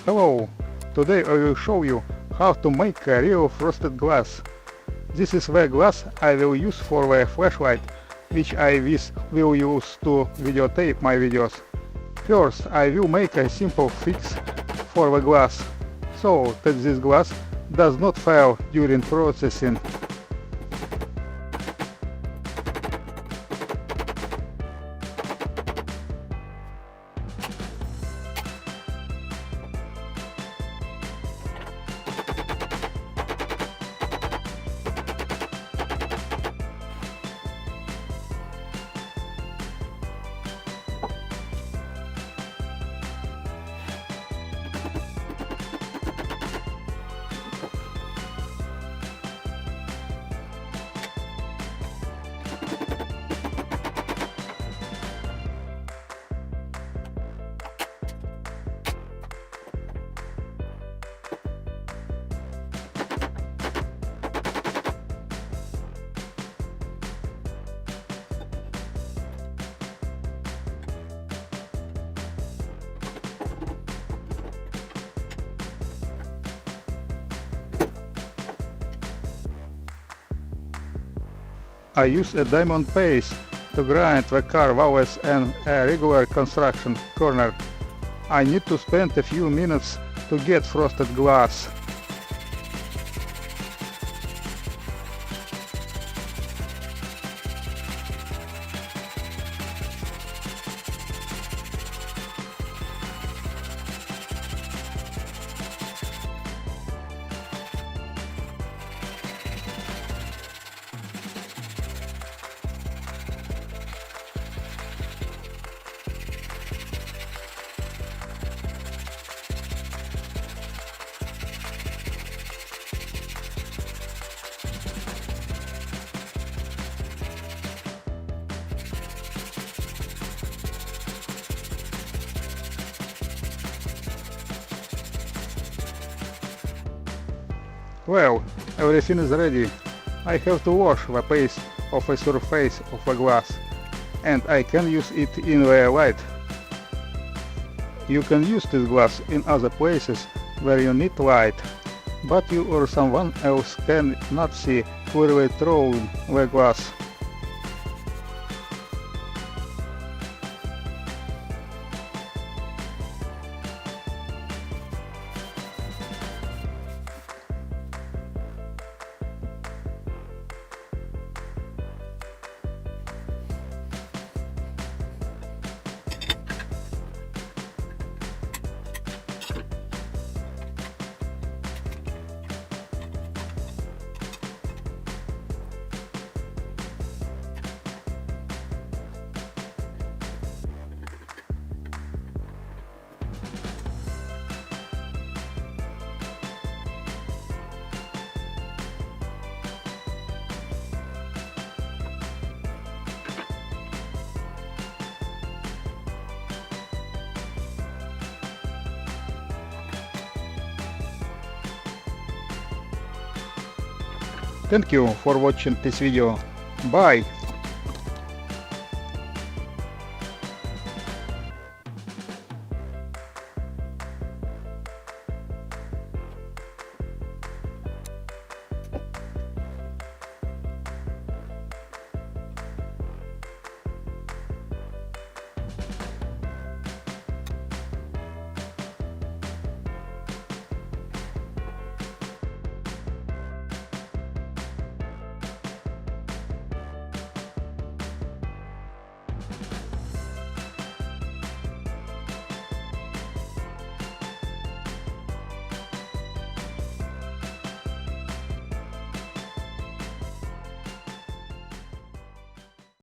Hello! Today I will show you how to make a real frosted glass. This is the glass I will use for the flashlight, which I will use to videotape my videos. First I will make a simple fix for the glass, so that this glass does not fail during processing. I use a diamond paste to grind the car valves and a regular construction corner. I need to spend a few minutes to get frosted glass. Well, everything is ready. I have to wash the paste of the surface of the glass, and I can use it in the light. You can use this glass in other places where you need light, but you or someone else can not see clearly through the glass. Thank you for watching this video. Bye!